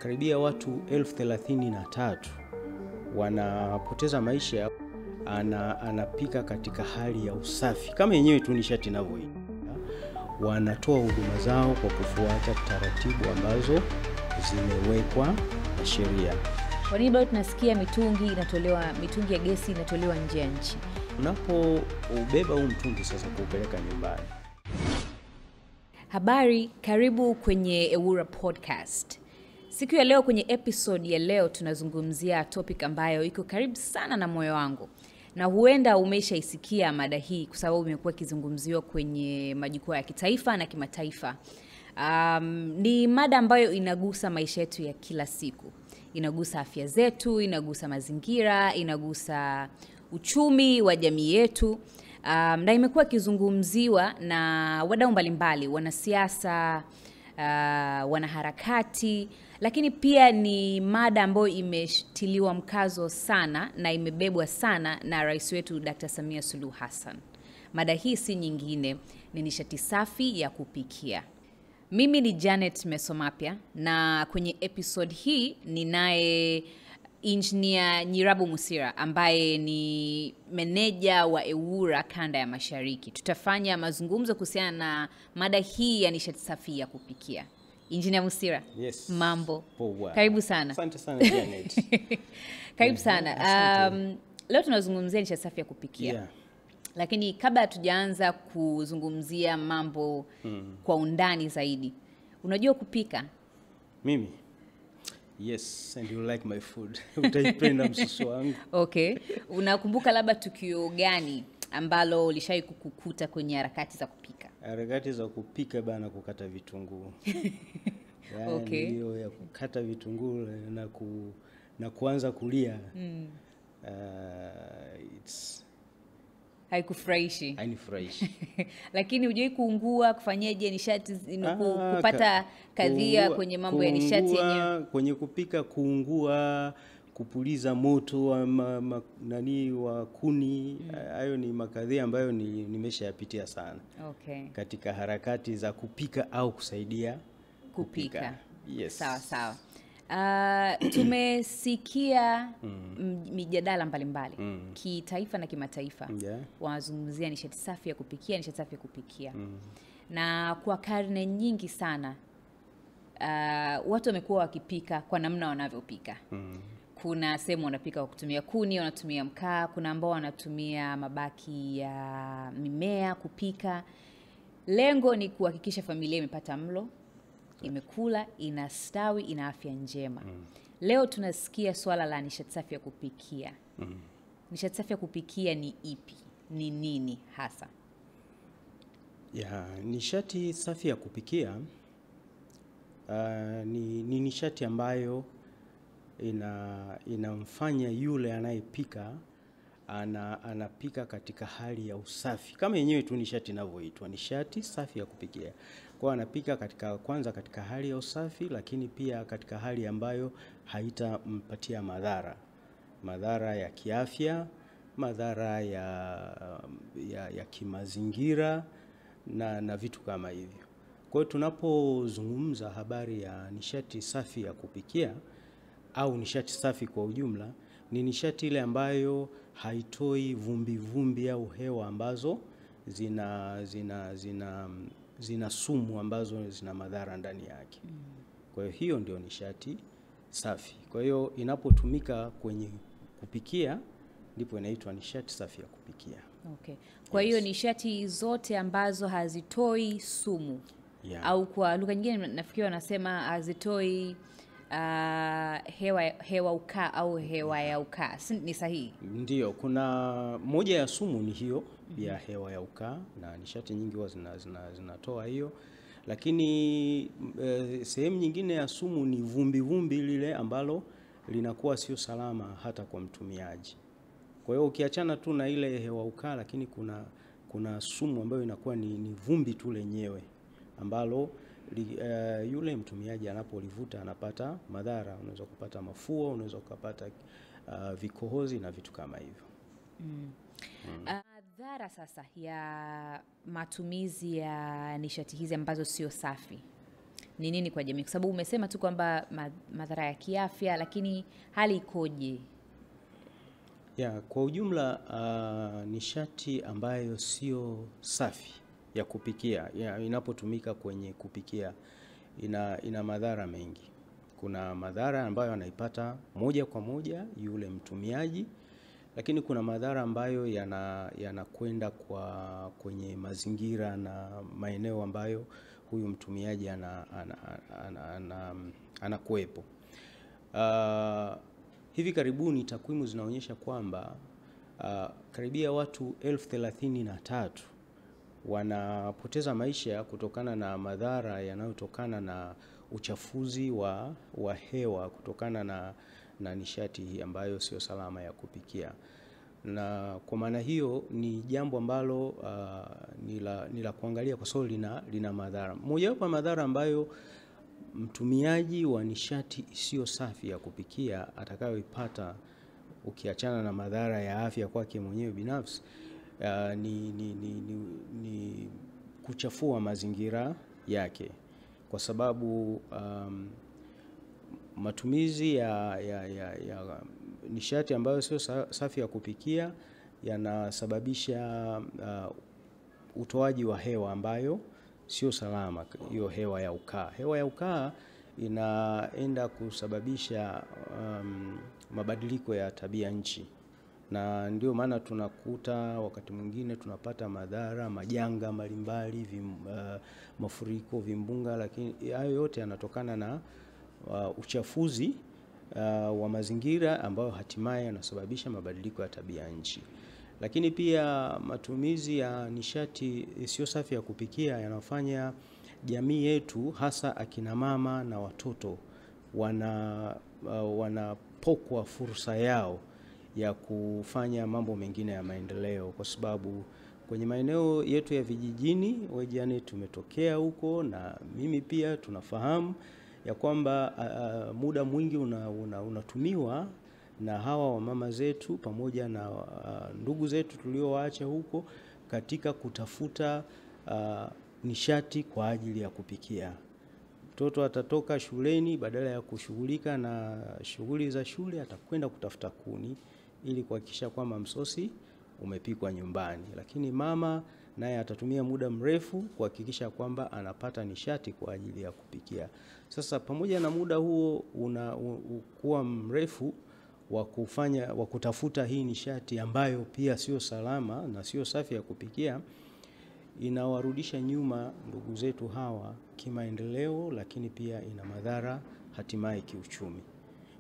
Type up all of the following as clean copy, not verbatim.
karibia watu 33,000 wanapoteza maisha. Anapika katika hali ya usafi kama yenyewe tu nishati inavyoitwa. Wanatoa huduma zao kwa kufuata taratibu ambazo zimewekwa na sheria. Kwa nini bado tunasikia mitungi ya gesi inatolewa nje ya nchi? Unapoubeba huu mtungi sasa kuupeleka nyumbani. Habari, karibu kwenye Ewura Podcast. Siku ya leo, kwenye episode ya leo, tunazungumzia topic ambayo iko karibu sana na moyo wangu. Na huenda umeshaisikia mada hii kwa sababu imekuwa ikizungumziwa kwenye majukwaa ya kitaifa na kimataifa. Ni mada ambayo inagusa maisha yetu ya kila siku. Inagusa afya zetu, inagusa mazingira, inagusa uchumi wa jamii yetu. Na imekuwa ikizungumziwa na wadau mbalimbali, wanasiasa, wanaharakati, lakini pia ni mada ambayo imetiliwa mkazo sana na imebebwa sana na rais wetu Dr. Samia Suluhu Hassan. Mada hii si nyingine, ni nishati safi ya kupikia. Mimi ni Janet Mesomapia na kwenye episode hii ninaye Engineer Nyirabu Musira ambaye ni meneja wa Ewura kanda ya Mashariki. Tutafanya mazungumzo kuhusiana na mada hii ya nishati safi ya kupikia. Engineer Musira. Yes. Mambo. Poa. Karibu sana. Asante sana Janet. Karibu sana. Leo tunazungumzia nishati safi ya kupikia. Yeah. Lakini kabla tujaanza kuzungumzia mambo kwa undani zaidi, unajua kupika? Mimi? Yes, and you like my food. Utaipenda msusu wangu. Okay. Unakumbuka labda tukio gani ambalo ulishawahi kukukuta kwenye harakati za kupika? Harakati za kupika bana, kukata vitunguu. Yani Okay. hiyo ya kukata vitunguu na kuanza kulia. It's Haikufurahishi. hainifurahishi. Lakini hujawahi kuungua, kufanyaje nishati kupata kadhia kwenye mambo ya nishati yenyewe? Kwenye kupika, kuungua, kupuliza moto wa kuni, hayo ni makadhia ambayo nimeshayapitia sana. Okay. Katika harakati za kupika au kusaidia kupika. Yes. Sawa. Tumesikia mijadala mbalimbali kitaifa na kimataifa. Yeah. Wanazungumzia nishati safi ya kupikia. Na kwa karne nyingi sana watu wamekuwa wakipika kwa namna wanavyopika. Kuna sehemu wanapika kwa kutumia kuni, wanatumia mkaa, kuna ambao wanatumia mabaki ya mimea kupika. Lengo ni kuhakikisha familia imepata mlo, imekula, inastawi, ina afya njema. Leo tunasikia swala la nishati safi ya kupikia. Nishati safi ya kupikia ni ipi? Ni nini hasa? Nishati safi ya kupikia ni nishati ambayo inamfanya yule anayepika anapika katika hali ya usafi. Kama yenyewe tu nishati inavyoitwa, nishati safi ya kupikia. Kwa anapika kwanza katika hali ya usafi, lakini pia katika hali ambayo haitampatia madhara ya kiafya, madhara ya kimazingira na vitu kama hivyo. Kwa hiyo tunapozungumza habari ya nishati safi ya kupikia au nishati safi kwa ujumla, ni nishati ile ambayo haitoi vumbi au hewa ambazo zina sumu ambazo zina madhara ndani yake. Kwa hiyo ndio nishati safi. Kwa hiyo inapotumika kwenye kupikia ndipo inaitwa nishati safi ya kupikia. Okay. Kwa hiyo nishati zote ambazo hazitoi sumu. Yeah. Au kwa lugha nyingine nafikiri wanasema hazitoi hewa ukaa au hewa ya ukaa. Ni sahihi? Ndio, kuna moja ya sumu ni hiyo ya hewa ya ukaa, na nishati nyingi huwa zinatoa hiyo. Lakini sehemu nyingine ya sumu ni vumbi lile ambalo linakuwa sio salama hata kwa mtumiaji. Kwa hiyo ukiachana tu na ile hewa ukaa, lakini kuna sumu ambayo inakuwa ni vumbi tu lenyewe ambalo yule mtumiaji anapolivuta anapata madhara. Unaweza kupata mafua, unaweza kupata vikohozi na vitu kama hivyo. Madhara sasa ya matumizi ya nishati hizi ambazo sio safi ni nini kwa jamii? Kwa sababu umesema tu kwamba madhara ya kiafya, lakini hali ikoje? Kwa ujumla nishati ambayo sio safi ya kupikia inapotumika kwenye kupikia ina madhara mengi. Kuna madhara ambayo anaipata moja kwa moja yule mtumiaji, lakini kuna madhara ambayo yanakwenda kwenye mazingira na maeneo ambayo huyu mtumiaji anakuwepo. Hivi karibuni takwimu zinaonyesha kwamba karibia watu 33,000 wanapoteza maisha kutokana na madhara yanayotokana na uchafuzi wa hewa kutokana na nishati ambayo sio salama ya kupikia. Na kwa maana hiyo ni jambo ambalo ni la kuangalia kwa sababu lina madhara. Mojawapo ya madhara ambayo mtumiaji wa nishati isiyo safi ya kupikia atakayoipata, ukiachana na madhara ya afya kwake mwenyewe binafsi, ni kuchafua mazingira yake, kwa sababu matumizi ya nishati ambayo sio safi ya kupikia yanasababisha utoaji wa hewa ambayo sio salama. Hiyo hewa ya ukaa. Hewa ya ukaa inaenda kusababisha mabadiliko ya tabia nchi, na ndio maana tunakuta wakati mwingine tunapata madhara, majanga mbalimbali, mafuriko, vimbunga, lakini hayo yote yanatokana na uchafuzi wa mazingira ambayo hatimaye yanasababisha mabadiliko ya tabia nchi. Lakini pia matumizi ya nishati isiyo safi ya kupikia yanafanya jamii yetu, hasa akina mama na watoto, wanapokwa fursa yao ya kufanya mambo mengine ya maendeleo, kwa sababu kwenye maeneo yetu ya vijijini, wejane tumetokea huko na mimi pia tunafahamu ya kwamba muda mwingi unatumiwa na hawa wamama zetu pamoja na ndugu zetu tuliowaacha huko katika kutafuta nishati kwa ajili ya kupikia. Mtoto atatoka shuleni, badala ya kushughulika na shughuli za shule, atakwenda kutafuta kuni ili kuhakikisha kwamba msosi umepikwa nyumbani. Lakini mama naye atatumia muda mrefu kuhakikisha kwamba anapata nishati kwa ajili ya kupikia. Sasa pamoja na muda huo unakuwa mrefu wa kutafuta hii nishati ambayo pia sio salama na sio safi ya kupikia, inawarudisha nyuma ndugu zetu hawa kimaendeleo, lakini pia ina madhara hatimaye kiuchumi.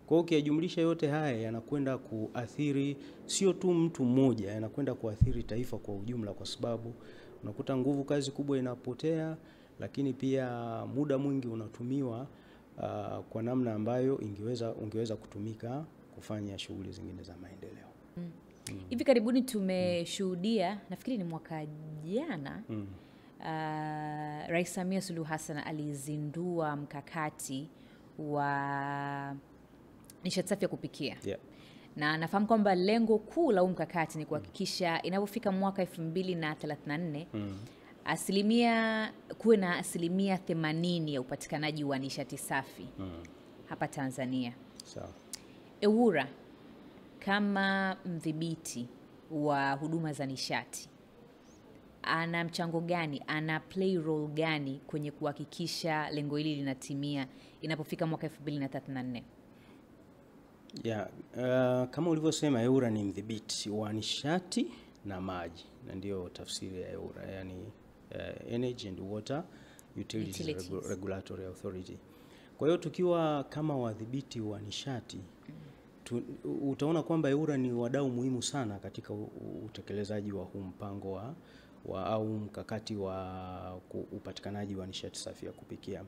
Kwa hiyo ukijumlisha yote haya yanakwenda kuathiri sio tu mtu mmoja, yanakwenda kuathiri taifa kwa ujumla, kwa sababu unakuta nguvu kazi kubwa inapotea, lakini pia muda mwingi unatumiwa kwa namna ambayo ungeweza kutumika kufanya shughuli zingine za maendeleo. Hivi karibuni tumeshuhudia, nafikiri ni mwaka jana, Rais Samia Suluhu Hassan alizindua mkakati wa nishati safi ya kupikia. Na nafahamu kwamba lengo kuu la huu mkakati ni kuhakikisha inapofika mwaka 2034 kuwe na asilimia 80 ya upatikanaji wa nishati safi hapa Tanzania. EWURA kama mdhibiti wa huduma za nishati ana mchango gani, ana play role gani kwenye kuhakikisha lengo hili linatimia inapofika mwaka 2034? Kama ulivyosema, EWURA ni mdhibiti wa nishati na maji, na ndio tafsiri ya EWURA, yani Energy and Water Utilities Regulatory Authority. Kwa hiyo tukiwa kama wadhibiti wa nishati, utaona kwamba EWURA ni wadau muhimu sana katika utekelezaji wa huu mpango au mkakati wa upatikanaji wa nishati safi ya kupikia.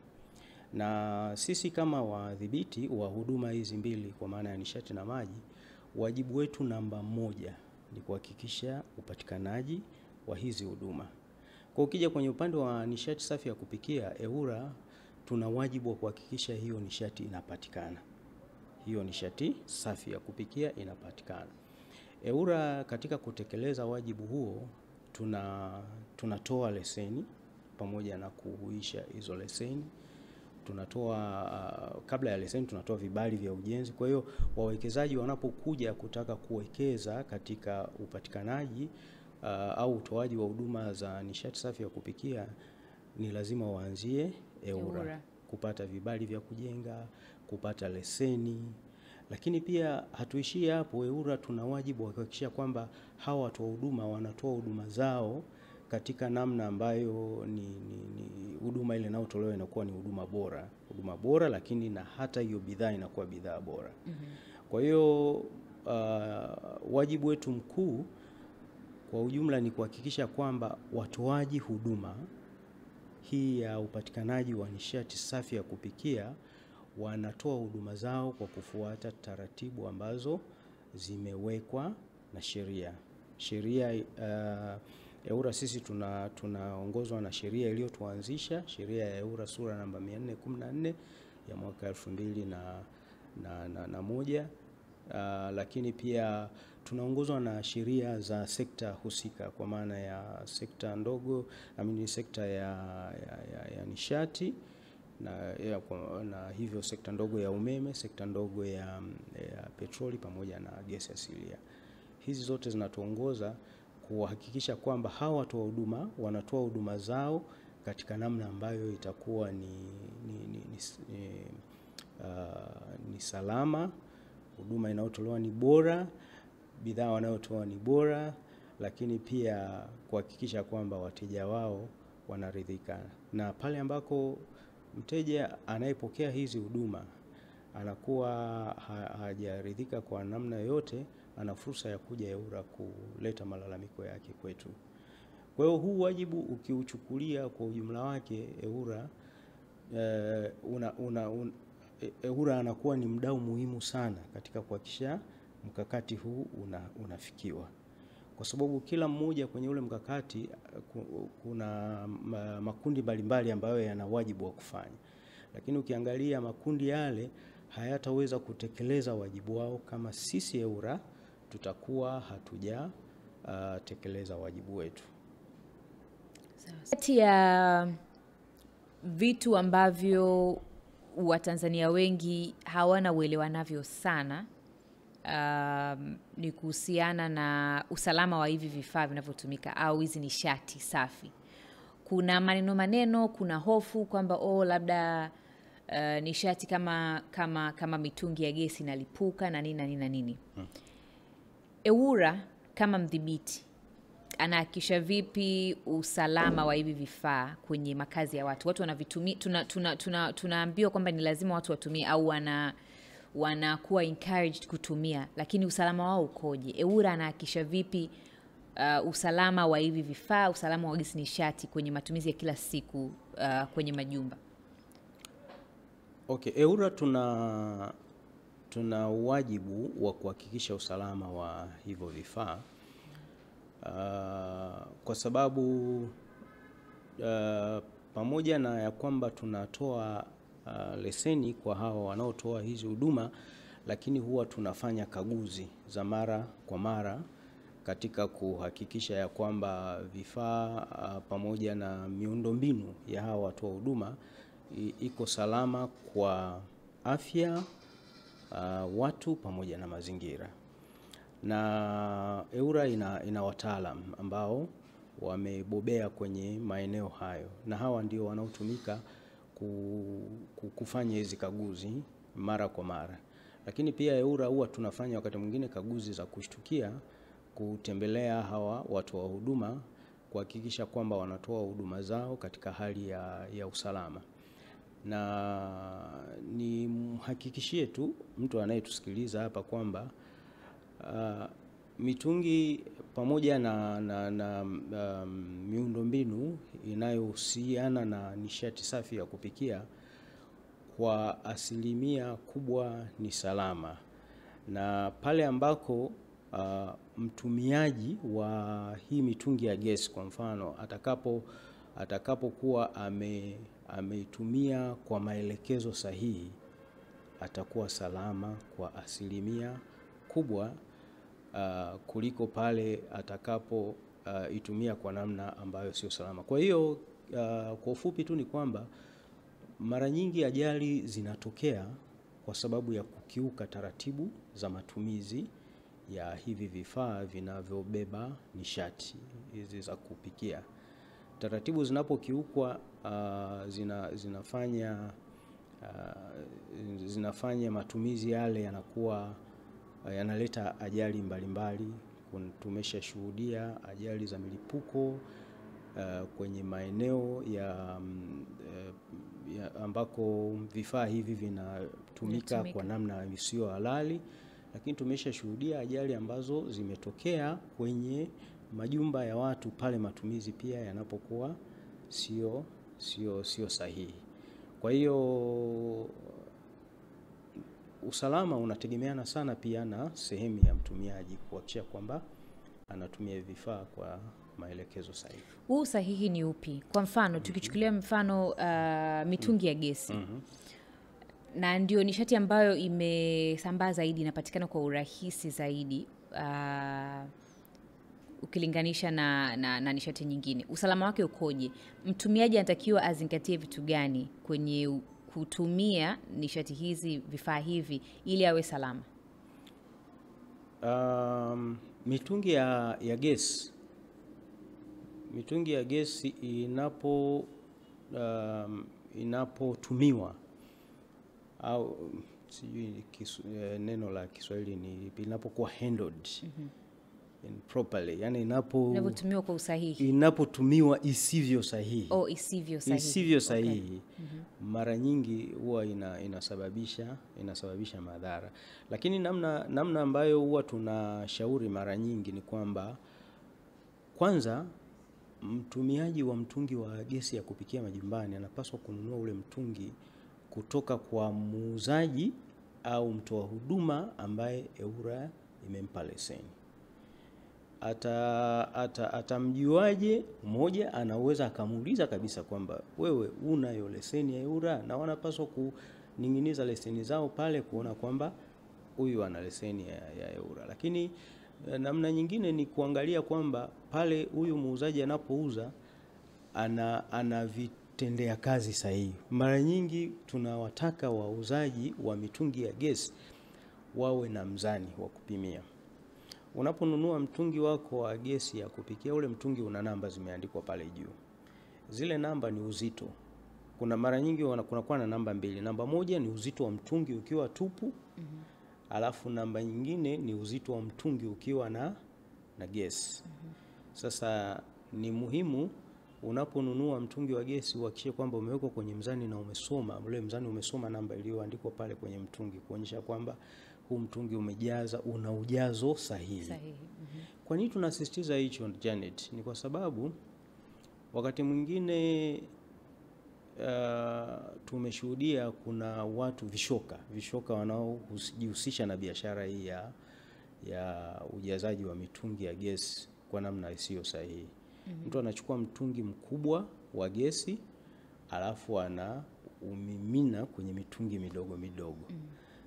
Na sisi kama wadhibiti wa huduma hizi mbili, kwa maana ya nishati na maji, wajibu wetu namba 1 ni kuhakikisha upatikanaji wa hizi huduma. Kwa ukija kwenye upande wa nishati safi ya kupikia, EWURA tuna wajibu wa kuhakikisha hiyo nishati inapatikana. Hiyo nishati safi ya kupikia inapatikana. EWURA katika kutekeleza wajibu huo tunatoa leseni pamoja na kuhuisha hizo leseni tunatoa kabla ya leseni tunatoa vibali vya ujenzi. Kwa hiyo wawekezaji wanapokuja kutaka kuwekeza katika upatikanaji au utoaji wa huduma za nishati safi ya kupikia, ni lazima waanzie EWURA kupata vibali vya kujenga, kupata leseni. Lakini pia hatuishii hapo. EWURA tuna wajibu wa kuhakikisha kwamba hawa watoa huduma wanatoa huduma zao katika namna ambayo ni huduma ile inayotolewa inakuwa ni huduma bora, lakini na hata hiyo bidhaa inakuwa bidhaa bora. Kwa hiyo wajibu wetu mkuu kwa ujumla ni kuhakikisha kwamba watoaji huduma hii ya upatikanaji wa nishati safi ya kupikia wanatoa huduma zao kwa kufuata taratibu ambazo zimewekwa na sheria. EWURA sisi tunaongozwa na sheria iliyotuanzisha, sheria ya EWURA sura namba 414 ya mwaka 2001, lakini pia tunaongozwa na sheria za sekta husika, kwa maana ya sekta ndogo, sekta ya nishati na hivyo sekta ndogo ya umeme, sekta ndogo ya petroli pamoja na gesi asilia. Hizi zote zinatuongoza kuhakikisha kwamba hawa watoa huduma wanatoa huduma zao katika namna ambayo itakuwa ni salama, huduma inayotolewa ni bora, bidhaa wanayotoa ni bora, lakini pia kuhakikisha kwamba wateja wao wanaridhika. Na pale ambako mteja anayepokea hizi huduma anakuwa hajaridhika kwa namna yote, ana fursa ya kuja EWURA kuleta malalamiko yake kwetu. Kwa hiyo huu wajibu ukiuchukulia kwa ujumla wake, EWURA anakuwa ni mdau muhimu sana katika kuhakikisha mkakati huu unafikiwa. Kwa sababu kila mmoja kwenye ule mkakati kuna makundi mbalimbali ambayo yana wajibu wa kufanya. Lakini ukiangalia makundi yale hayataweza kutekeleza wajibu wao kama sisi EWURA tutakuwa hatujatekeleza wajibu wetu. Kati ya vitu ambavyo Watanzania wengi hawana uelewa navyo sana ni kuhusiana na usalama wa hivi vifaa vinavyotumika au hizi nishati safi. Kuna maneno, kuna hofu kwamba labda nishati kama mitungi ya gesi inalipuka na nini. EWURA kama mdhibiti anahakikisha vipi usalama wa hivi vifaa kwenye makazi ya watu? Watu wanavitumia, tunaambiwa kwamba ni lazima watu watumie au wanakuwa encouraged kutumia, lakini usalama wao ukoje? EWURA anahakikisha vipi usalama wa hivi vifaa, usalama wa gesi nishati kwenye matumizi ya kila siku kwenye majumba? Okay, EWURA tuna wajibu wa kuhakikisha usalama wa hivyo vifaa kwa sababu pamoja na ya kwamba tunatoa leseni kwa hawa wanaotoa hizi huduma, lakini huwa tunafanya kaguzi za mara kwa mara katika kuhakikisha ya kwamba vifaa pamoja na miundombinu ya hawa watoa huduma iko salama kwa afya watu pamoja na mazingira. Na EWURA ina wataalam ambao wamebobea kwenye maeneo hayo, na hawa ndio wanaotumika kufanya hizi kaguzi mara kwa mara. Lakini pia EWURA huwa tunafanya wakati mwingine kaguzi za kushtukia, kutembelea hawa watu wa huduma kuhakikisha kwamba wanatoa huduma zao katika hali ya usalama. Na ni mhakikishie tu mtu anayetusikiliza hapa kwamba mitungi pamoja na miundombinu inayohusiana na nishati safi ya kupikia kwa asilimia kubwa ni salama. Na pale ambako mtumiaji wa hii mitungi ya gesi kwa mfano atakapokuwa ameitumia kwa maelekezo sahihi, atakuwa salama kwa asilimia kubwa kuliko pale atakapo itumia kwa namna ambayo sio salama. Kwa hiyo kwa ufupi tu ni kwamba Mara nyingi ajali zinatokea kwa sababu ya kukiuka taratibu za matumizi ya hivi vifaa vinavyobeba nishati hizi za kupikia. Taratibu zinapokiukwa zinafanya matumizi yale yanakuwa yanaleta ajali mbalimbali. Tumeshashuhudia ajali za milipuko kwenye maeneo ambako vifaa hivi vinatumika kwa namna isiyo halali, lakini tumeshashuhudia ajali ambazo zimetokea kwenye majumba ya watu pale matumizi pia yanapokuwa sio sahihi. Kwa hiyo usalama unategemeana sana pia na sehemu ya mtumiaji kuhakikisha kwamba anatumia vifaa kwa maelekezo sahihi. Huu sahihi ni upi? Kwa mfano tukichukulia mfano mitungi ya gesi. Na ndio nishati ambayo imesambaa zaidi, inapatikana kwa urahisi zaidi ukilinganisha na nishati nyingine. Usalama wake ukoje? Mtumiaji anatakiwa azingatie vitu gani kwenye kutumia nishati hizi, vifaa hivi, ili awe salama? Mitungi ya gesi. Mitungi ya gesi inapotumiwa au sijui neno la Kiswahili ni inapokuwa handled properly, yani inapotumiwa kwa usahihi, inapotumiwa isivyo sahihi, isivyo sahihi, mara nyingi huwa inasababisha madhara. Lakini namna ambayo huwa tunashauri mara nyingi ni kwamba kwanza mtumiaji wa mtungi wa gesi ya kupikia majumbani anapaswa kununua ule mtungi kutoka kwa muuzaji au mtoa huduma ambaye EWURA imempa leseni. Atamjuaje? Mmoja anaweza akamuuliza kabisa kwamba wewe unayo leseni ya EWURA, na wanapaswa kuning'iniza leseni zao pale kuona kwamba huyu ana leseni ya EWURA. Lakini namna nyingine ni kuangalia kwamba pale huyu muuzaji anapouza ana vitendea kazi sahihi. Mara nyingi tunawataka wauzaji wa mitungi ya gesi wawe na mzani wa kupimia. Unaponunua mtungi wako wa gesi ya kupikia, ule mtungi una namba zimeandikwa pale juu. Zile namba ni uzito. Kuna mara nyingi kunakuwa na namba mbili. Namba moja ni uzito wa mtungi ukiwa tupu. Alafu namba nyingine ni uzito wa mtungi ukiwa na gesi. Sasa ni muhimu unaponunua mtungi wa gesi uhakikishe kwamba umewekwa kwenye mzani na ule mzani umesoma namba iliyoandikwa pale kwenye mtungi, kuonyesha kwamba huu mtungi una ujazo sahihi. Kwa nini tunasisitiza hicho, Janet? Ni kwa sababu wakati mwingine tumeshuhudia kuna watu vishoka wanaojihusisha na biashara hii ya ujazaji wa mitungi ya gesi kwa namna isiyo sahihi. Mtu anachukua mtungi mkubwa wa gesi alafu anaumimina kwenye mitungi midogo midogo.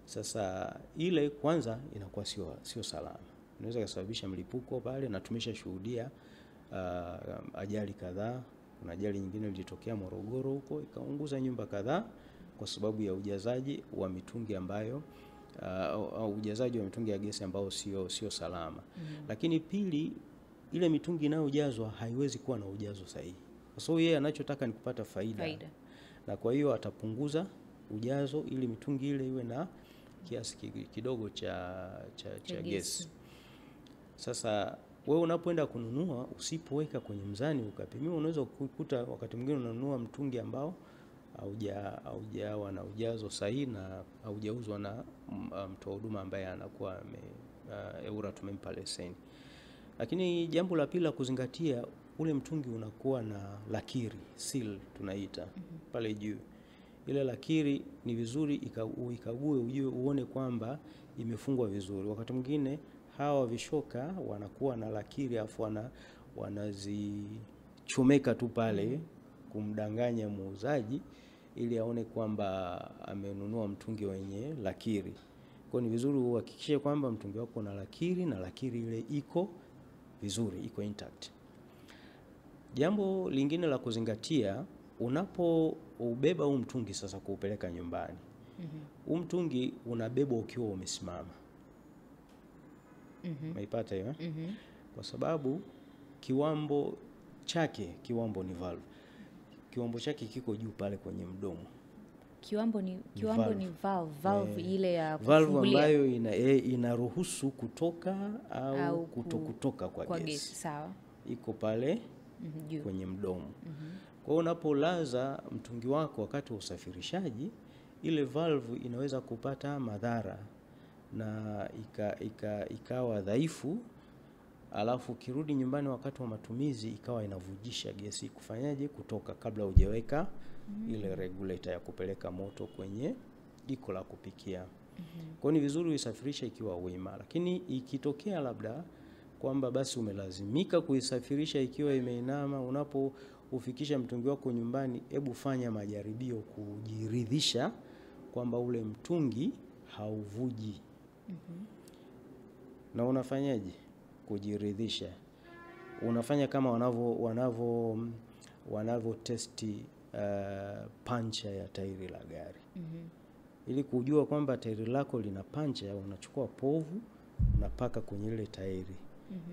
Sasa ile kwanza inakuwa sio salama. Inaweza kusababisha mlipuko pale, na tumeshashuhudia ajali kadhaa. Kuna ajali nyingine ilitokea Morogoro huko, ikaunguza nyumba kadhaa kwa sababu ya ujazaji wa mitungi ambayo ujazaji wa mitungi ya gesi ambao sio salama. Lakini pili, ile mitungi inayojazwa haiwezi kuwa na ujazo sahihi. Kwa sababu yeye anachotaka ni kupata faida. Na kwa hiyo atapunguza ujazo ili mitungi ile iwe na kiasi kidogo cha gesi. Sasa wewe unapoenda kununua, usipoweka kwenye mzani ukapimia, unaweza kukuta wakati mwingine unanunua mtungi ambao haujawa na ujazo sahihi na haujauzwa na mtoa huduma ambaye anakuwa EWURA tumempa leseni. Lakini jambo la pili la kuzingatia, ule mtungi unakuwa na lakiri, seal tunaita pale juu. Ile lakiri ni vizuri ikague, uone kwamba imefungwa vizuri. Wakati mwingine hawa vishoka wanakuwa na lakiri afu wanazichomeka tu pale kumdanganya muuzaji ili aone kwamba amenunua mtungi wenye lakiri. Kwa ni vizuri uhakikishe kwamba mtungi wako una lakiri na lakiri ile iko vizuri, iko intact. Jambo lingine la kuzingatia Unapoubeba huu mtungi sasa kuupeleka nyumbani, huu mtungi unabebwa ukiwa umesimama. Umeipata hiyo? Kwa sababu kiwambo ni valve. Kiwambo chake kiko juu pale kwenye mdomo. Kiwambo ni valve ile ya valve kufungulia, ambayo inaruhusu kutoka au kutokutoka kwa gesi. Sawa. Iko pale kwenye mdomo. Kwa hiyo unapolaza mtungi wako wakati wa usafirishaji, ile valve inaweza kupata madhara na ikawa dhaifu, alafu kirudi nyumbani wakati wa matumizi ikawa inavujisha gesi kufanyaje kutoka kabla hujaweka ile regulator ya kupeleka moto kwenye jiko la kupikia. Kwa hiyo ni vizuri uisafirisha ikiwa wima, lakini ikitokea labda kwamba basi umelazimika kuisafirisha ikiwa imeinama, unapoufikisha mtungi wako nyumbani, hebu fanya majaribio kujiridhisha kwamba ule mtungi hauvuji. Na unafanyaje kujiridhisha? Unafanya kama wanavyo testi pancha ya tairi la gari. Ili kujua kwamba tairi lako lina pancha, unachukua povu unapaka kwenye ile tairi.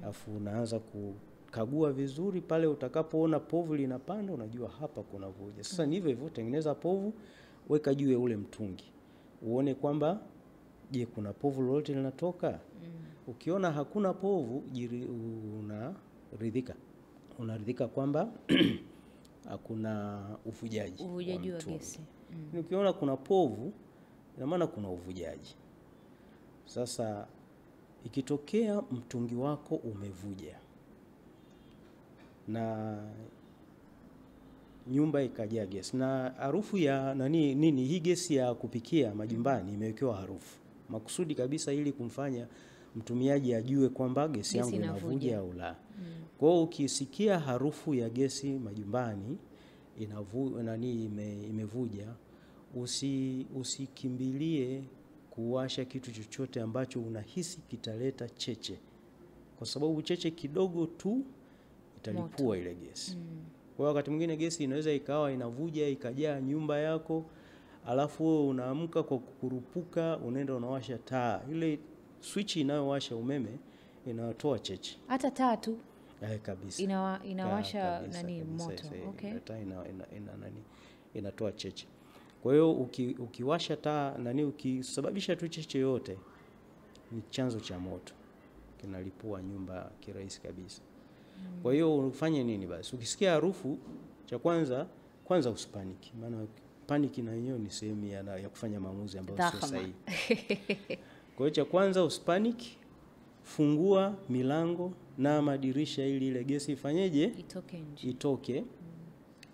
Alafu unaanza kukagua vizuri, pale utakapoona povu linapanda unajua hapa kuna vuja. Sasa ni hivyo, tengeneza povu, weka juu ya ule mtungi. Uone kwamba je, kuna povu lolote linatoka? Ukiona hakuna povu, unaridhika kwamba hakuna uvujaji wa gesi. Ukiona kuna povu, ina maana kuna uvujaji. Sasa ikitokea mtungi wako umevuja na nyumba ikajaa gesi, na harufu ya nini, hii gesi ya kupikia majumbani imewekewa harufu makusudi kabisa ili kumfanya mtumiaji ajue kwamba gesi yangu inavuja au la. Kwa hiyo ukisikia harufu ya gesi majumbani imevuja, usikimbilie kuwasha kitu chochote ambacho unahisi kitaleta cheche, kwa sababu cheche kidogo tu italipua ile gesi. Kwa wakati mwingine gesi inaweza ikawa inavuja ikajaa nyumba yako, alafu wewe unaamka kwa kukurupuka, unaenda unawasha taa. Ile switch inayowasha umeme inatoa cheche. Hata taa tu kabisa inawasha kabisa. Moto. Okay. Taa inatoa cheche. Kwa hiyo ukiwasha taa ukisababisha tu cheche yote, ni chanzo cha moto, kinalipua nyumba kirahisi kabisa. Kwa hiyo ufanye nini basi? Ukisikia harufu, cha kwanza usipaniki, maana paniki na yenyewe ni sehemu ya kufanya maamuzi ambayo sio sahihi. Kwa hiyo cha kwanza usipaniki, fungua milango na madirisha ili ile gesi ifanyeje? Itoke.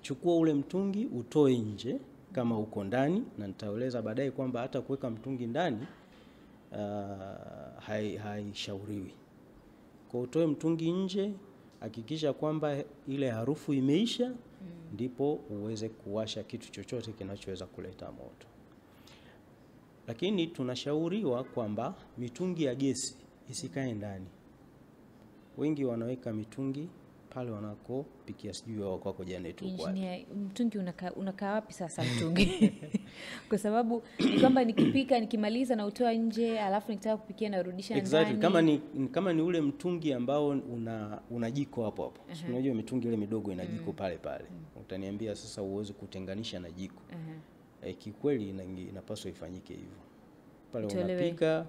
Chukua ule mtungi utoe nje kama uko ndani, na nitaeleza baadaye kwamba hata kuweka mtungi ndani haishauriwi. Kwa utoe mtungi nje, hakikisha kwamba ile harufu imeisha, ndipo uweze kuwasha kitu chochote kinachoweza kuleta moto. Lakini tunashauriwa kwamba mitungi ya gesi isikae ndani. Wengi wanaweka mitungi pale wanakopikia, sijui wao kwako Janet huko wapi. Mtungi unakaa wapi sasa mtungi? Kwa sababu ni kwamba nikipika nikimaliza na utoa nje, alafu nikitaka kupikia narudisha ndani. Exactly. Kama ni ule mtungi ambao una jiko hapo. Unajua mitungi ile midogo ina jiko pale. Utaniambia sasa uweze kutenganisha na jiko. Kikweli inapaswa ifanyike hivyo. Pale unapika,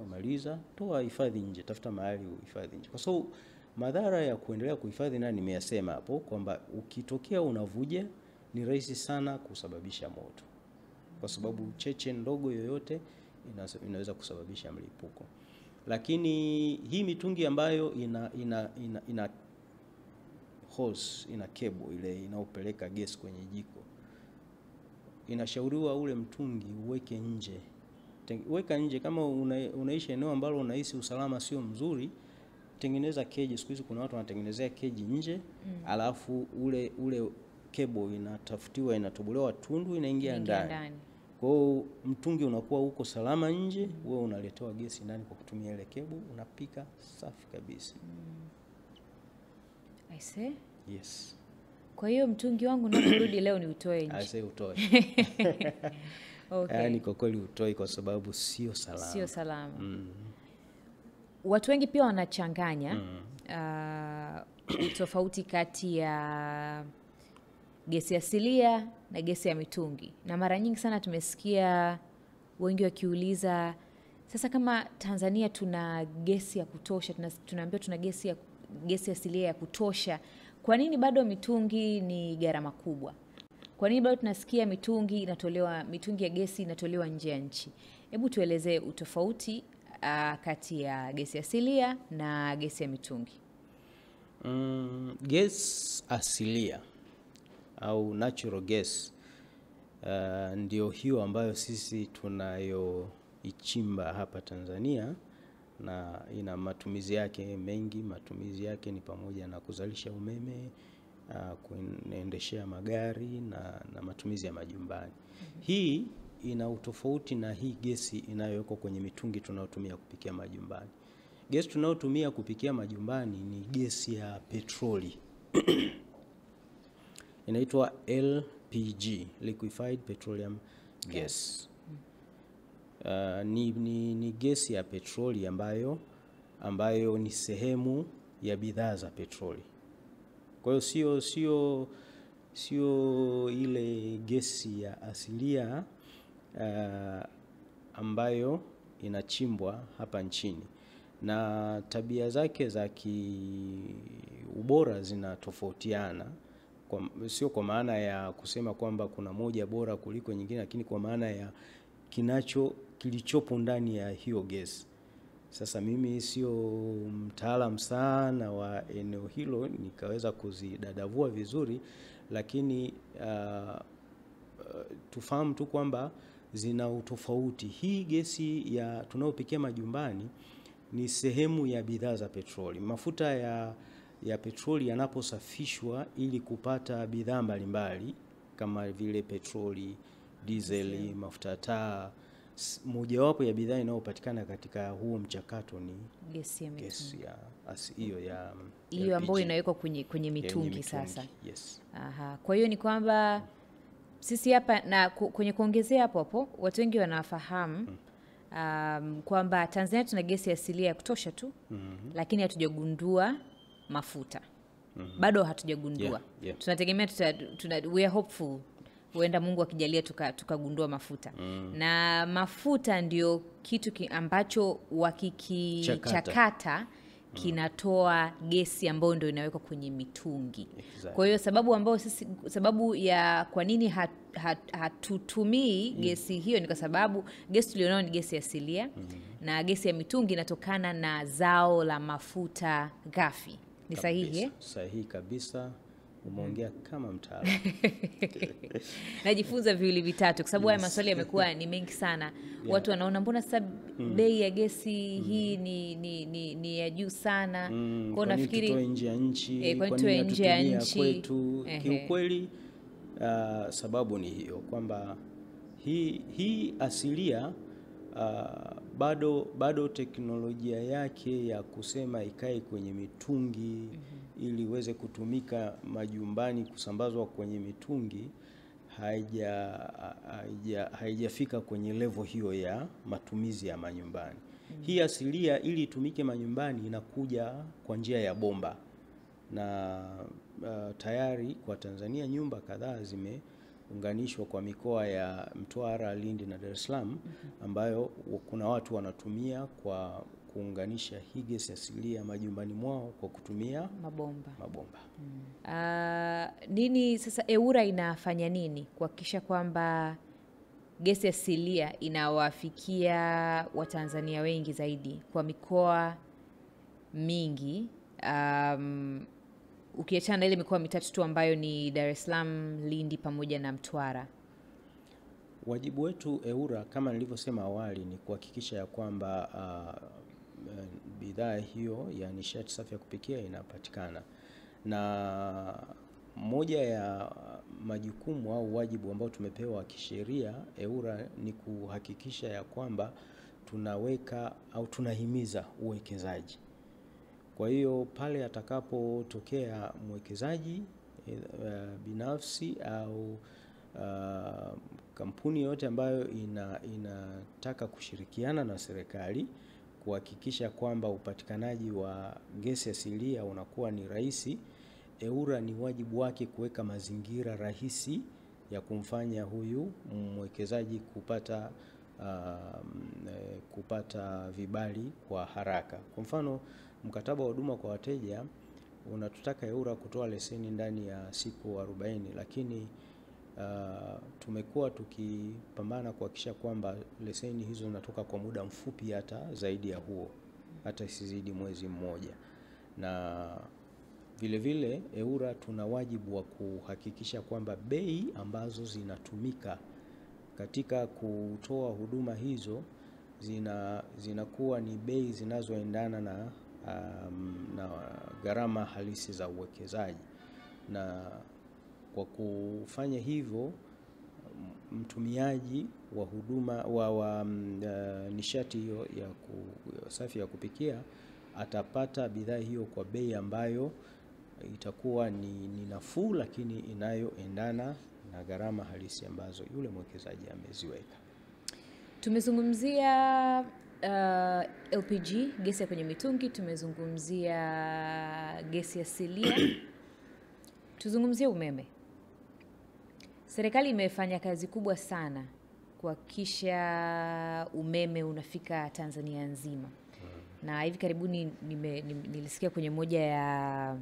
umaliza, toa, hifadhi nje, tafuta mahali uhifadhi nje. Kwa sababu madhara ya kuendelea kuhifadhi nimeyasema hapo kwamba ukitokea unavuja ni rahisi sana kusababisha moto, kwa sababu cheche ndogo yoyote inaweza kusababisha mlipuko. Lakini hii mitungi ambayo ina hose, ina cable ile inaopeleka gesi kwenye jiko, inashauriwa ule mtungi uweke nje. Weka nje. Kama unaishi eneo ambalo unahisi usalama sio mzuri, tengeneza keji. Siku hizi kuna watu wanatengenezea keji nje, alafu ule cable inatobolewa tundu, inaingia ndani. Kwa hiyo mtungi unakuwa uko salama nje, wewe unaletewa gesi ndani kwa kutumia ile cable, unapika safi kabisa. I see. Yes. Kwa hiyo mtungi wangu unaporudi leo ni utoe nje. Ase utoe. Okay. Yaani kwa kweli utoe kwa sababu sio salama. Sio salama. Watu wengi pia wanachanganya tofauti kati ya gesi asilia na gesi ya mitungi. Na mara nyingi sana tumesikia wengi wakiuliza, sasa kama Tanzania tuna gesi ya kutosha, tunaambiwa tuna gesi asilia ya kutosha, kwa nini bado mitungi ni gharama kubwa? Kwa nini bado tunasikia mitungi ya gesi inatolewa nje ya nchi? Hebu tuelezee utofauti kati ya gesi asilia na gesi ya mitungi. Gesi asilia au natural gas ndio hiyo ambayo sisi tunayoichimba hapa Tanzania, na ina matumizi yake mengi. Matumizi yake ni pamoja na kuzalisha umeme, kuendeshea magari na matumizi ya majumbani. Hii ina utofauti na hii gesi inayowekwa kwenye mitungi tunayotumia kupikia majumbani. Gesi tunayotumia kupikia majumbani ni gesi ya petroli. Inaitwa LPG, liquefied petroleum gas. Ni gesi ya petroli ambayo ni sehemu ya bidhaa za petroli. Kwa hiyo sio ile gesi ya asilia ambayo inachimbwa hapa nchini, na tabia zake za kiubora zinatofautiana. Sio kwa maana ya kusema kwamba kuna moja bora kuliko nyingine, lakini kwa maana ya kilichopo ndani ya hiyo gesi. Sasa mimi sio mtaalamu sana wa eneo hilo nikaweza kuzidadavua vizuri, lakini tufahamu tu kwamba zina utofauti. Hii gesi ya tunayopikia majumbani ni sehemu ya bidhaa za petroli. Mafuta ya petroli yanaposafishwa ili kupata bidhaa mbalimbali kama vile petroli, dizeli, mafuta taa, mojawapo ya bidhaa inayopatikana katika huo mchakato ni gesi hiyo ambayo inawekwa kwenye mitungi sasa. Yes. Aha. Kwa hiyo ni kwamba sisi hapa, na kwenye kuongezea hapo watu wengi wanafahamu kwamba Tanzania tuna gesi asilia ya kutosha tu, lakini hatujagundua mafuta. Bado hatujagundua. Yeah. Tunategemea we are hopeful, huenda Mungu akijalia tukagundua mafuta. Na mafuta ndio kitu ambacho wakikichakata kinatoa gesi ambayo ndio inawekwa kwenye mitungi. Exactly. Kwa hiyo sababu ya kwa nini hatutumii gesi hiyo ni kwa sababu gesi tulionao ni gesi asilia, na gesi ya mitungi inatokana na zao la mafuta ghafi. Ni sahihi? Sahihi kabisa. Umeongea kama mtaalamu. Najifunza viwili vitatu kwa sababu haya maswali yamekuwa ni mengi sana. Yeah. Watu wanaona mbona sasa bei ya gesi hii ni ya juu sana. Kwa nafikiri tutoe nje ya nchi, kwa nini nje ya nchi kwetu? Kiukweli sababu ni hiyo kwamba hii asilia bado teknolojia yake ya kusema ikae kwenye mitungi ili iweze kutumika majumbani, kusambazwa kwenye mitungi, haijafika kwenye level hiyo ya matumizi ya manyumbani. Hii asilia ili itumike manyumbani inakuja kwa njia ya bomba, na tayari kwa Tanzania nyumba kadhaa zimeunganishwa kwa mikoa ya Mtwara, Lindi na Dar es Salaam, ambayo kuna watu wanatumia kwa kuunganisha hii gesi asilia majumbani mwao kwa kutumia mabomba. Nini sasa EWURA inafanya nini kuhakikisha kwamba gesi asilia inawafikia Watanzania wengi zaidi kwa mikoa mingi, ukiachana na ile mikoa mitatu tu ambayo ni Dar es Salaam, Lindi pamoja na Mtwara? Wajibu wetu EWURA kama nilivyosema awali ni kuhakikisha ya kwamba bidhaa hiyo ya nishati safi ya kupikia inapatikana, na moja ya majukumu au wajibu ambao tumepewa kisheria EWURA ni kuhakikisha ya kwamba tunaweka au tunahimiza uwekezaji. Kwa hiyo pale atakapotokea mwekezaji binafsi au kampuni yote ambayo inataka kushirikiana na serikali kuhakikisha kwamba upatikanaji wa gesi asilia unakuwa ni rahisi, EWURA ni wajibu wake kuweka mazingira rahisi ya kumfanya huyu mwekezaji kupata vibali kwa haraka. Kwa mfano, mkataba wa huduma kwa wateja unatutaka EWURA kutoa leseni ndani ya siku 40, lakini tumekuwa tukipambana kuhakikisha kwamba leseni hizo zinatoka kwa muda mfupi, hata zaidi ya huo, hata isizidi mwezi mmoja. Na vile vile EWURA tuna wajibu wa kuhakikisha kwamba bei ambazo zinatumika katika kutoa huduma hizo zinakuwa ni bei zinazoendana na gharama halisi za uwekezaji. Na kwa kufanya hivyo, mtumiaji wa huduma nishati hiyo safi ya kupikia atapata bidhaa hiyo kwa bei ambayo itakuwa ni nafuu, lakini inayoendana na gharama halisi ambazo yule mwekezaji ameziweka. Tumezungumzia LPG, gesi ya kwenye mitungi, tumezungumzia gesi asilia. Tuzungumzie umeme. Serikali imefanya kazi kubwa sana kuhakikisha umeme unafika Tanzania nzima. Na hivi karibuni nilisikia kwenye moja ya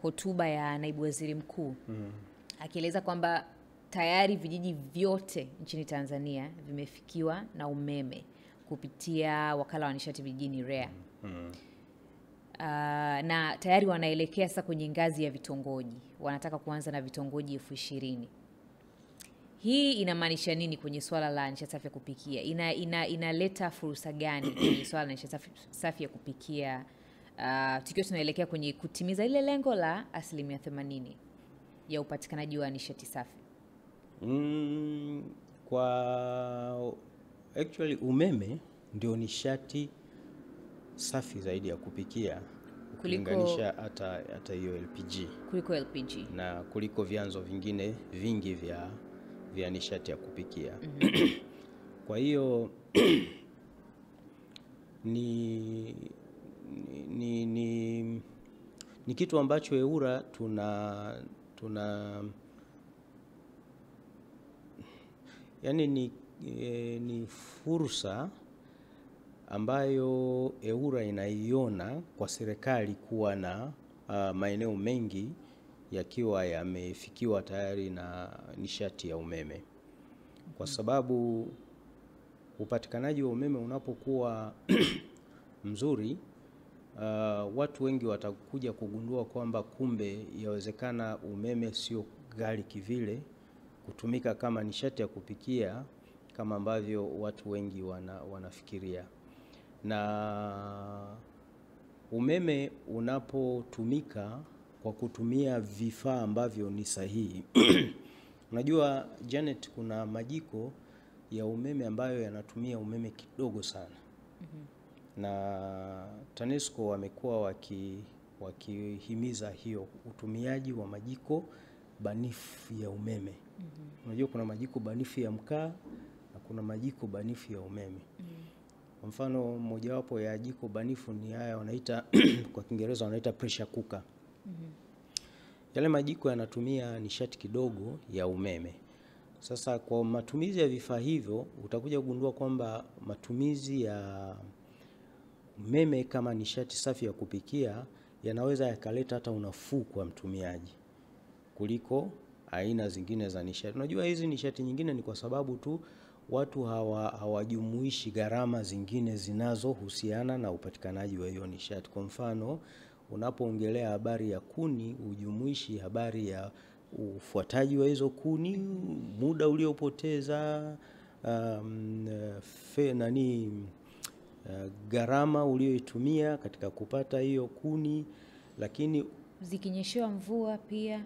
hotuba ya naibu waziri mkuu akieleza kwamba tayari vijiji vyote nchini Tanzania vimefikiwa na umeme kupitia wakala wa nishati vijijini REA. Na tayari wanaelekea sasa kwenye ngazi ya vitongoji. Wanataka kuanza na vitongoji 20,000. Hii inamaanisha nini kwenye swala la nishati safi ya kupikia? Inaleta fursa gani kwenye swala la nishati safi ya kupikia tukiwa tunaelekea kwenye kutimiza ile lengo la 80% ya upatikanaji wa nishati safi? Actually umeme ndio nishati safi zaidi ya kupikia kulinganisha hata hiyo LPG. Kuliko LPG na kuliko vyanzo vingine vingi vya nishati ya kupikia. Kwa hiyo ni kitu ambacho EWURA yani ni fursa ambayo EWURA inaiona kwa serikali kuwa na maeneo mengi yakiwa yamefikiwa tayari na nishati ya umeme. Kwa sababu upatikanaji wa umeme unapokuwa mzuri, watu wengi watakuja kugundua kwamba kumbe yawezekana umeme sio ghali kivile kutumika kama nishati ya kupikia kama ambavyo watu wengi wanafikiria. Na umeme unapotumika kwa kutumia vifaa ambavyo ni sahihi. Unajua Janet, kuna majiko ya umeme ambayo yanatumia umeme kidogo sana. Na TANESCO wamekuwa wakihimiza hiyo utumiaji wa majiko banifu ya umeme. Unajua kuna majiko banifu ya mkaa na kuna majiko banifu ya umeme. Kwa mfano mojawapo ya jiko banifu ni haya wanaita kwa Kiingereza wanaita pressure cooker. Yale majiko yanatumia nishati kidogo ya umeme. Sasa kwa matumizi ya vifaa hivyo utakuja kugundua kwamba matumizi ya umeme kama nishati safi ya kupikia yanaweza yakaleta hata unafuu kwa mtumiaji kuliko aina zingine za nishati. Unajua hizi nishati nyingine ni kwa sababu tu watu hawajumuishi gharama zingine zinazohusiana na upatikanaji wa hiyo nishati. Kwa mfano, unapoongelea habari ya kuni, ujumuishi habari ya ufuataji wa hizo kuni, muda uliopoteza, gharama ulioitumia katika kupata hiyo kuni, lakini zikinyeshewa mvua pia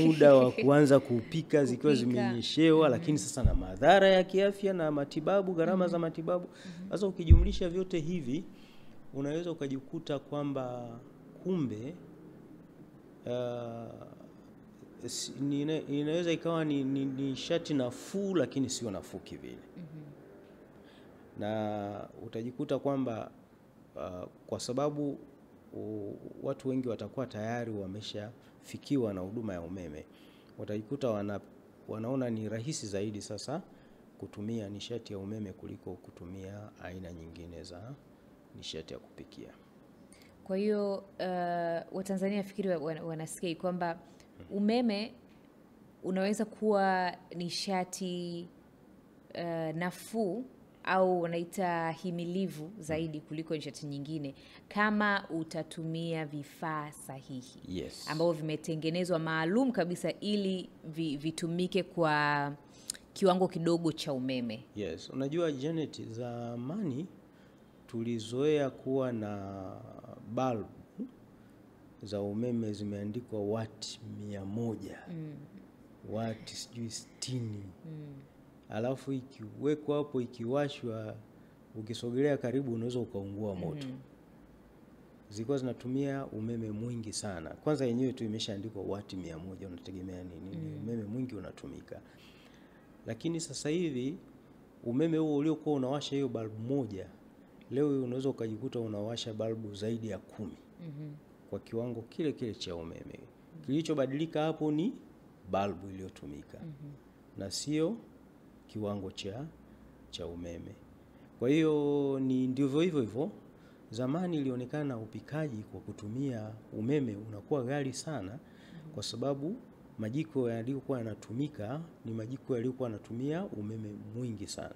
muda wa kuanza kupika zikiwa zimenyeshewa, lakini sasa na madhara ya kiafya na matibabu, gharama za matibabu. Sasa ukijumlisha vyote hivi unaweza ukajikuta kwamba kumbe inaweza ikawa ni nishati nafuu, lakini sio nafuu kivile. Na utajikuta kwamba kwa sababu watu wengi watakuwa tayari wameshafikiwa na huduma ya umeme, watajikuta wanaona ni rahisi zaidi sasa kutumia nishati ya umeme kuliko kutumia aina nyingine za nishati ya kupikia. Kwa hiyo Watanzania nafikiri wanasikia kwamba umeme unaweza kuwa nishati nafuu au wanaita himilivu zaidi kuliko nishati nyingine kama utatumia vifaa sahihi. Yes. Ambao vimetengenezwa maalum kabisa ili vitumike kwa kiwango kidogo cha umeme. Yes. Unajua Janet, zamani tulizoea kuwa na bulb za umeme zimeandikwa wati 100. Wati sijui 60. Alafu ikiwekwa hapo, ikiwashwa, ukisogelea karibu unaweza ukaungua moto. Zilikuwa zinatumia umeme mwingi sana. Kwanza yenyewe tu imeshaandikwa wati 100, unategemea nini? Ni umeme mwingi unatumika. Lakini sasa hivi umeme huo uliokuwa unawasha hiyo balbu moja, leo unaweza ukajikuta unawasha balbu zaidi ya 10. Kwa kiwango kile kile cha umeme. Kilichobadilika hapo ni balbu iliyotumika. Na sio kiwango cha umeme. Kwa hiyo ni ndivyo hivyo. Zamani ilionekana upikaji kwa kutumia umeme unakuwa ghali sana, kwa sababu majiko yaliyokuwa yanatumika ni majiko yaliyokuwa yanatumia umeme mwingi sana.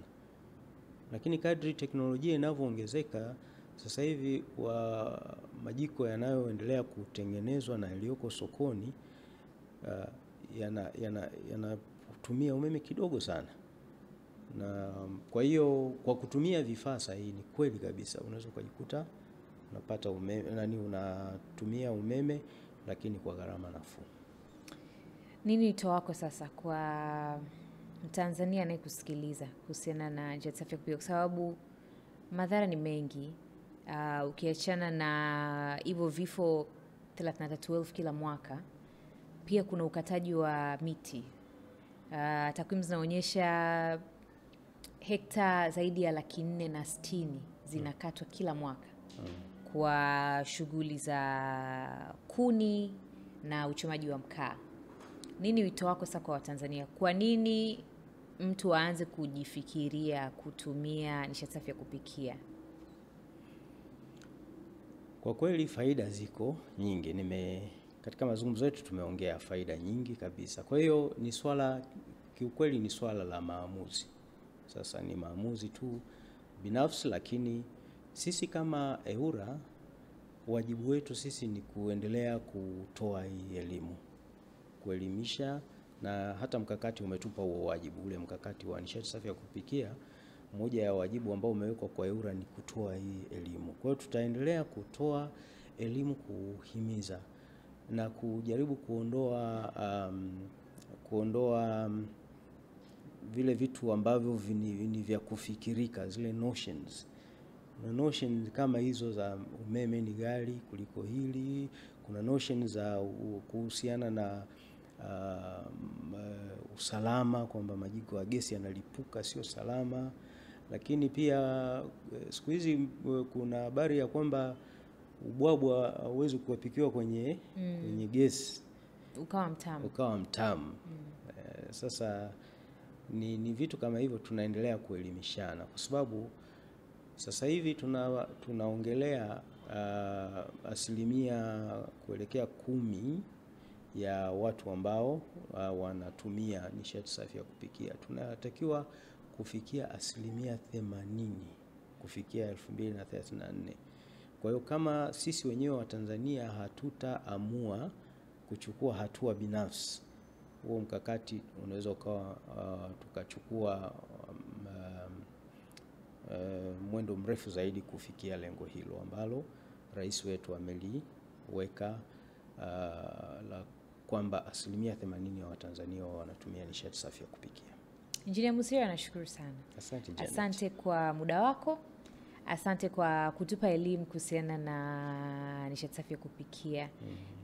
Lakini kadri teknolojia inavyoongezeka, sasa hivi majiko yanayoendelea kutengenezwa na yaliyoko sokoni yanatumia umeme kidogo sana. Na kwa hiyo kwa kutumia vifaa sahihi, ni kweli kabisa unaweza kujikuta unapata umeme, unatumia umeme lakini kwa gharama nafuu. Nini wito wako sasa kwa Mtanzania anayekusikiliza kuhusiana na nishati safi ya kupikia? Kwa sababu madhara ni mengi. Ukiachana na hivyo vifo 33,000 kila mwaka, pia kuna ukataji wa miti. Takwimu zinaonyesha hekta zaidi ya 460 zinakatwa kila mwaka kwa shughuli za kuni na uchomaji wa mkaa. Nini wito wako sasa kwa Watanzania? Kwa nini mtu aanze kujifikiria kutumia nishati safi ya kupikia? Kwa kweli faida ziko nyingi. Katika mazungumzo yetu tumeongea faida nyingi kabisa. Kwa hiyo ni kiukweli ni swala la maamuzi. Sasa ni maamuzi tu binafsi, lakini sisi kama EWURA wajibu wetu sisi ni kuendelea kutoa hii elimu, kuelimisha, na hata mkakati umetupa huo wajibu. Ule mkakati wa nishati safi ya kupikia, moja ya wajibu ambao umewekwa kwa EWURA ni kutoa hii elimu. Kwa hiyo tutaendelea kutoa elimu, kuhimiza na kujaribu kuondoa vile vitu ambavyo ni vya kufikirika, zile notions. Kuna notions kama hizo za umeme ni ghali kuliko hili. Kuna notions za kuhusiana na usalama, kwamba majiko ya gesi yanalipuka, sio salama. Lakini pia siku hizi kuna habari ya kwamba ubwabwa hauwezi kupikiwa kwenye gesi ukawa mtamu. Sasa ni vitu kama hivyo tunaendelea kuelimishana, kwa sababu sasa hivi tunaongelea asilimia kuelekea 10 ya watu ambao wanatumia nishati safi ya kupikia. Tunatakiwa kufikia asilimia 80 kufikia 2034. Kwa hiyo kama sisi wenyewe wa Tanzania hatutaamua kuchukua hatua binafsi, huo mkakati unaweza ukawa tukachukua mwendo mrefu zaidi kufikia lengo hilo ambalo rais wetu ameliweka, la kwamba asilimia 80 ya Watanzania wanatumia nishati safi ya kupikia. Engineer Musira, nashukuru sana. Asante Janet. Asante kwa muda wako. Asante kwa kutupa elimu kuhusiana na nishati safi ya kupikia.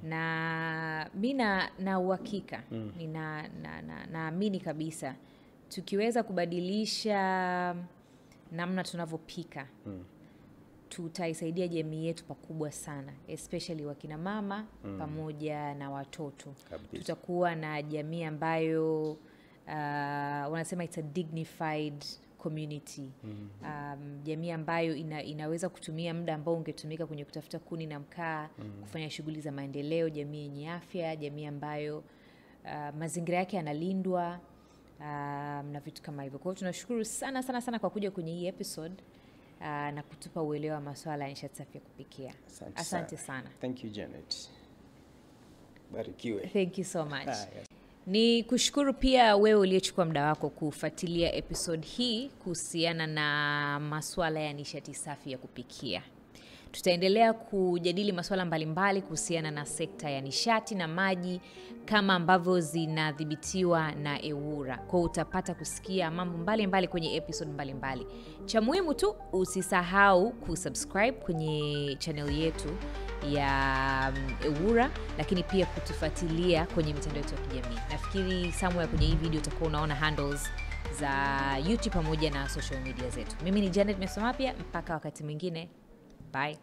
Na mimi na uhakika, naamini kabisa tukiweza kubadilisha namna tunavyopika, tutaisaidia jamii yetu pakubwa sana, especially wakina mama pamoja na watoto. Tutakuwa na jamii ambayo wanasema it's a dignified community. Jamii ambayo inaweza kutumia muda ambao ungetumika kwenye kutafuta kuni na mkaa kufanya shughuli za maendeleo, jamii yenye afya, jamii ambayo mazingira yake yanalindwa na vitu kama hivyo. Kwa hiyo tunashukuru sana sana sana kwa kuja kwenye hii episode na kutupa uelewa wa masuala ya nishati safi ya kupikia. Asante sana. Thank you, Janet. Barikiwe. Thank you so much. Yes. Ni kushukuru pia wewe uliyechukua muda wako kufuatilia episode hii kuhusiana na masuala ya nishati safi ya kupikia. Tutaendelea kujadili masuala mbalimbali kuhusiana na sekta ya nishati na maji kama ambavyo zinadhibitiwa na EWURA. Kwa utapata kusikia mambo mbalimbali kwenye episode mbalimbali. Cha muhimu tu usisahau kusubscribe kwenye channel yetu ya EWURA, lakini pia kutufuatilia kwenye mitandao yetu ya kijamii. Nafikiri somewhere kwenye hii video utakuwa unaona handles za YouTube pamoja na social media zetu. Mimi ni Janet Mesomapia, mpaka wakati mwingine. Bye.